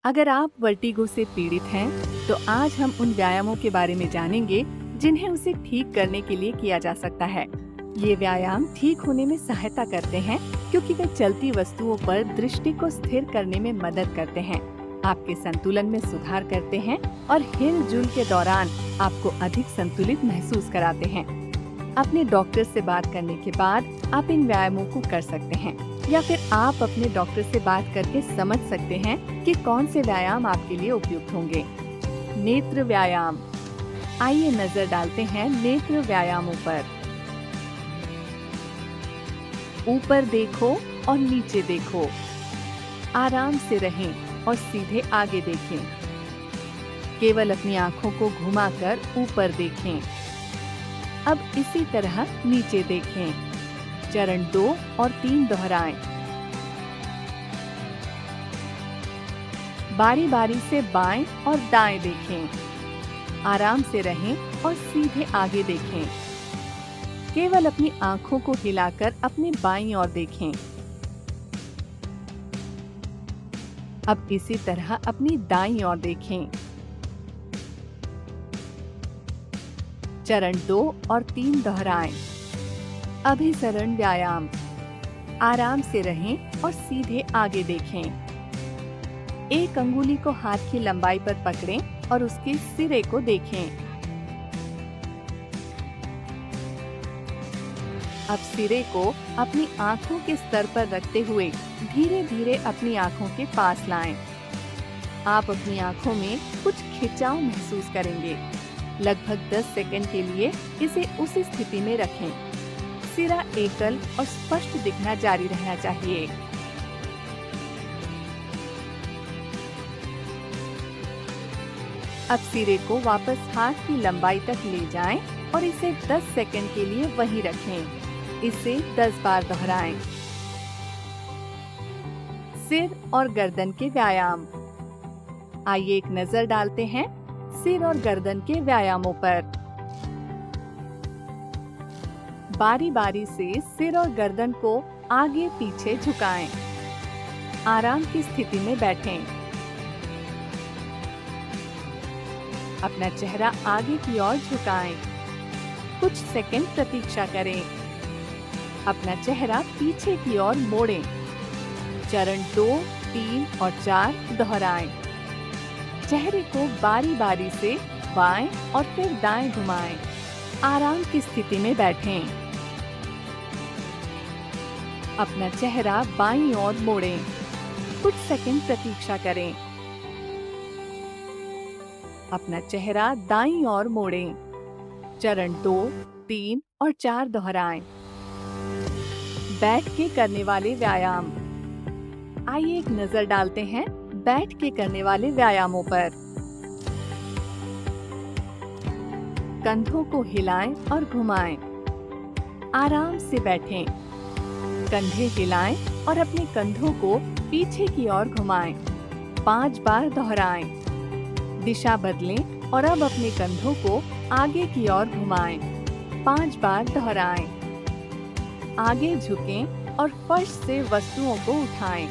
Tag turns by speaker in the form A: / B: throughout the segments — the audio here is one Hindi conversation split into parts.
A: अगर आप वर्टिगो से पीड़ित हैं, तो आज हम उन व्यायामों के बारे में जानेंगे जिन्हें उसे ठीक करने के लिए किया जा सकता है। ये व्यायाम ठीक होने में सहायता करते हैं क्योंकि वे चलती वस्तुओं पर दृष्टि को स्थिर करने में मदद करते हैं, आपके संतुलन में सुधार करते हैं और हिलजुल के दौरान आपको अधिक संतुलित महसूस कराते हैं। अपने डॉक्टर से बात करने के बाद आप इन व्यायामों को कर सकते हैं, या फिर आप अपने डॉक्टर से बात करके समझ सकते हैं कि कौन से व्यायाम आपके लिए उपयुक्त होंगे। नेत्र व्यायाम। आइए नजर डालते हैं नेत्र व्यायामों पर। ऊपर देखो और नीचे देखो। आराम से रहें और सीधे आगे देखें। केवल अपनी आंखों को घुमाकर ऊपर देखें। अब इसी तरह नीचे देखें। चरण 2 और 3 दोहराएं। बारी बारी से बाएं और दाएं देखें। आराम से रहें और सीधे आगे देखें। केवल अपनी आंखों को हिलाकर अपनी बाईं ओर देखें। अब इसी तरह अपनी दाईं ओर देखें। चरण 2 और 3 दोहराएं। अभिसरण व्यायाम। आराम से रहें और सीधे आगे देखें। एक अंगुली को हाथ की लंबाई पर पकड़ें और उसके सिरे को देखें। अब सिरे को अपनी आंखों के स्तर पर रखते हुए धीरे धीरे अपनी आंखों के पास लाएं। आप अपनी आंखों में कुछ खिंचाव महसूस करेंगे। लगभग 10 सेकंड के लिए इसे उसी स्थिति में रखें। सिरा एकल और स्पष्ट दिखना जारी रहना चाहिए। अब सिरे को वापस हाथ की लंबाई तक ले जाएं और इसे 10 सेकंड के लिए वहीं रखें। इसे 10 बार दोहराएं। सिर और गर्दन के व्यायाम। आइए एक नजर डालते हैं सिर और गर्दन के व्यायामों पर। बारी बारी से सिर और गर्दन को आगे पीछे झुकाएं। आराम की स्थिति में बैठें। अपना चेहरा आगे की ओर झुकाएं। कुछ सेकंड प्रतीक्षा करें। अपना चेहरा पीछे की ओर मोड़ें। चरण 2, 3 और 4 दोहराएं। चेहरे को बारी बारी से बाएं और फिर दाएं घुमाएं। आराम की स्थिति में बैठें। अपना चेहरा बाईं ओर मोड़ें। कुछ सेकंड प्रतीक्षा करें। अपना चेहरा दाईं ओर मोड़ें। चरण 2, 3 और 4 दोहराएं। बैठ के करने वाले व्यायाम। आइए एक नजर डालते हैं बैठ के करने वाले व्यायामों पर। कंधों को हिलाएं और घुमाएं। आराम से बैठें। कंधे हिलाएं और अपने कंधों को पीछे की ओर घुमाएं। 5 बार दोहराएं। दिशा बदलें और अब अपने कंधों को आगे की ओर घुमाएं। 5 बार दोहराएं। आगे झुकें और फर्श से वस्तुओं को उठाएं।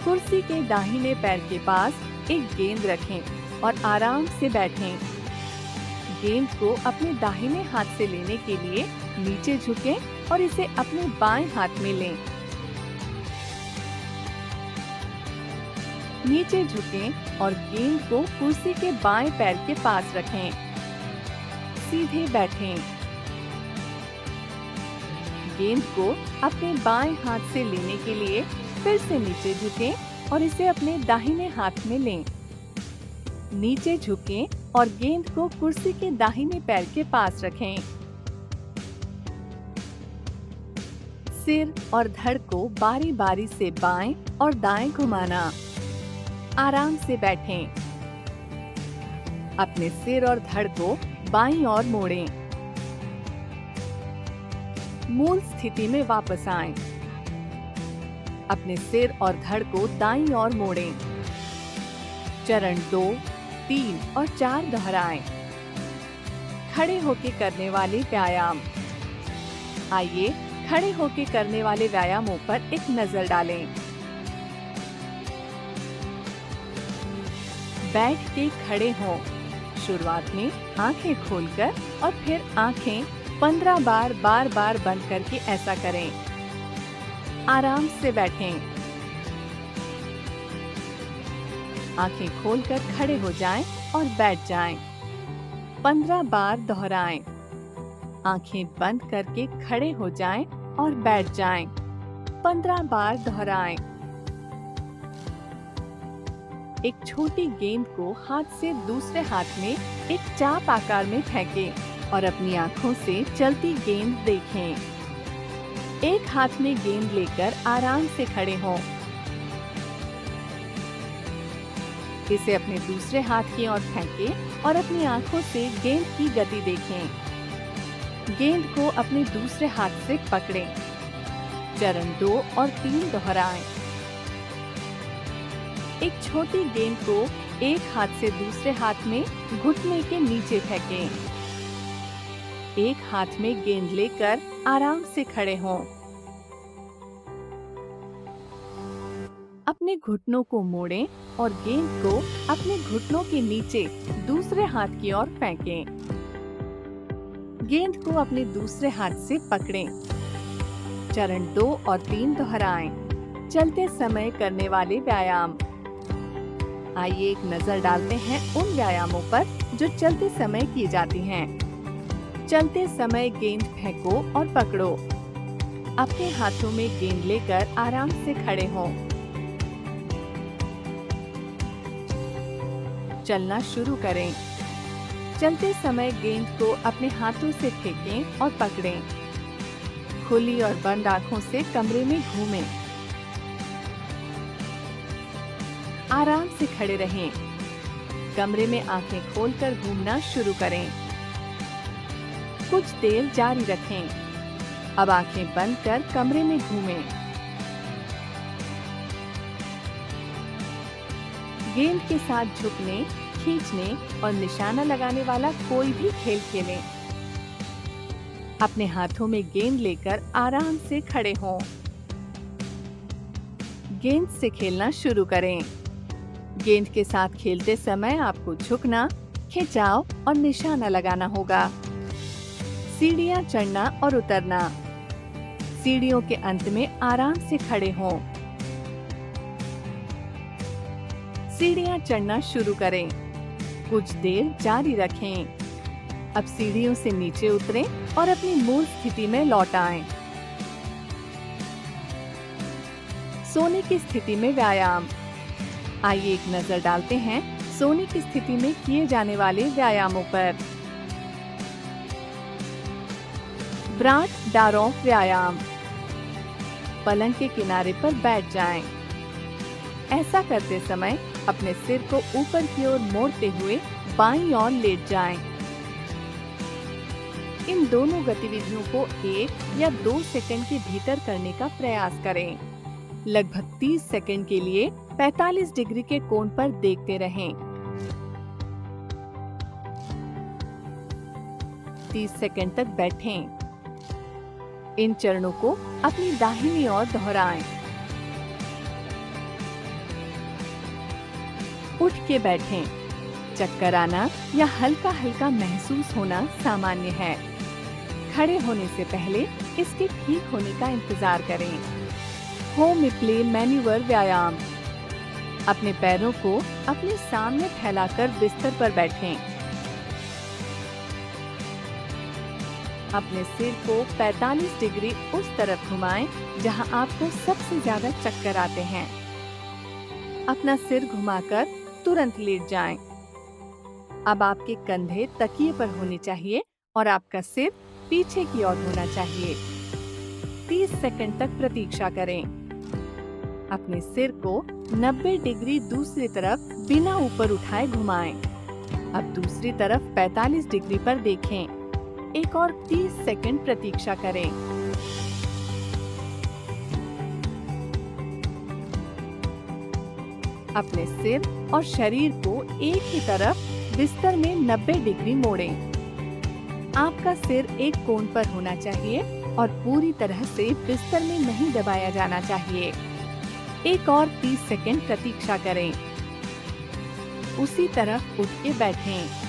A: कुर्सी के दाहिने पैर के पास एक गेंद रखें और आराम से बैठें। गेंद को अपने दाहिने हाथ से लेने के लिए नीचे झुकें और इसे अपने बाएं हाथ में लें। नीचे झुकें और गेंद को कुर्सी के बाएं पैर के पास रखें। सीधे बैठें। गेंद को अपने बाएं हाथ से लेने के लिए फिर से नीचे झुकें और इसे अपने दाहिने हाथ में लें। नीचे झुकें और गेंद को कुर्सी के दाहिने पैर के पास रखें। सिर और धड़ को बारी बारी से बाएं और दाएं घुमाना। आराम से बैठें। अपने सिर और धड़ को बाईं ओर मोड़ें। मूल स्थिति में वापस आएं। अपने सिर और धड़ को दाईं ओर मोड़ें। चरण 2, 3 और 4 दोहराएं। खड़े होकर करने वाले व्यायाम। आइए खड़े होकर करने वाले व्यायामों पर एक नजर डालें। बैठ के खड़े हों। शुरुआत में आंखें खोलकर और फिर आंखें 15 बार बार बार बंद करके ऐसा करें। आराम से बैठें। आंखें खोलकर खड़े हो जाएं और बैठ जाएं। 15 बार दोहराएं। आंखें बंद करके खड़े हो जाएं और बैठ जाएं। 15 बार दोहराएं। एक छोटी गेंद को हाथ से दूसरे हाथ में एक चाप आकार में फेंकें और अपनी आंखों से चलती गेंद देखें। एक हाथ में गेंद लेकर आराम से खड़े हों। इसे अपने दूसरे हाथ की ओर फेंकें और अपनी आंखों से गेंद की गति देखें। गेंद को अपने दूसरे हाथ से पकड़ें। चरण 2 और 3 दोहराएं। एक छोटी गेंद को एक हाथ से दूसरे हाथ में घुटने के नीचे फेंकें। एक हाथ में गेंद लेकर आराम से खड़े हों। अपने घुटनों को मोड़ें और गेंद को अपने घुटनों के नीचे दूसरे हाथ की ओर फेंकें। गेंद को अपने दूसरे हाथ से पकड़ें। चरण 2 और 3 दोहराएं। चलते समय करने वाले व्यायाम। आइए एक नजर डालते हैं उन व्यायामों पर जो चलते समय की जाती हैं। चलते समय गेंद फेंको और पकड़ो। अपने हाथों में गेंद लेकर आराम से खड़े हों। चलना शुरू करें। चलते समय गेंद को अपने हाथों से फेंकें और पकड़ें। खुली और बंद आंखों से कमरे में घूमें। आराम से खड़े रहें। कमरे में आंखें खोलकर घूमना शुरू करें। कुछ देर जारी रखें। अब आंखें बंद कर कमरे में घूमें। गेंद के साथ झुकने, खींचने और निशाना लगाने वाला कोई भी खेल खेलें। अपने हाथों में गेंद लेकर आराम से खड़े हों। गेंद से खेलना शुरू करें। गेंद के साथ खेलते समय आपको झुकना, खिंचाव और निशाना लगाना होगा। सीढ़ियां चढ़ना और उतरना। सीढ़ियों के अंत में आराम से खड़े हों। सीढ़ियां चढ़ना शुरू करें। कुछ देर जारी रखें। अब सीढ़ियों से नीचे उतरें और अपनी मूल स्थिति में लौट आएं। सोने की स्थिति में व्यायाम। आइए एक नजर डालते हैं सोने की स्थिति में किए जाने वाले व्यायामों पर। ब्राट डारोफ व्यायाम। पलंग के किनारे पर बैठ जाएं। ऐसा करते समय अपने सिर को ऊपर की ओर मोड़ते हुए बाईं ओर लेट जाएं। इन दोनों गतिविधियों को 1 या 2 सेकंड के भीतर करने का प्रयास करें। लगभग 30 सेकंड के लिए 45 डिग्री के कोण पर देखते रहें। 30 सेकंड तक बैठें। इन चरणों को अपनी दाहिनी ओर दोहराएं। उठ के बैठें। चक्कर आना या हल्का हल्का महसूस होना सामान्य है। खड़े होने से पहले इसके ठीक होने का इंतजार करें। होम प्ले मैन्यूवर व्यायाम। अपने पैरों को अपने सामने फैलाकर बिस्तर पर बैठें। अपने सिर को 45 डिग्री उस तरफ घुमाएं जहां आपको सबसे ज्यादा चक्कर आते हैं। अपना सिर घुमाकर तुरंत लेट जाएं। अब आपके कंधे तकिए पर होने चाहिए और आपका सिर पीछे की ओर होना चाहिए। 30 सेकंड तक प्रतीक्षा करें। अपने सिर को 90 डिग्री दूसरी तरफ बिना ऊपर उठाए घुमाएं। अब दूसरी तरफ 45 डिग्री पर देखें। एक और 30 सेकंड प्रतीक्षा करें। अपने सिर और शरीर को एक ही तरफ बिस्तर में 90 डिग्री मोड़ें। आपका सिर एक कोण पर होना चाहिए और पूरी तरह से बिस्तर में नहीं दबाया जाना चाहिए। एक और 30 सेकंड प्रतीक्षा करें। उसी तरफ उठ के बैठें।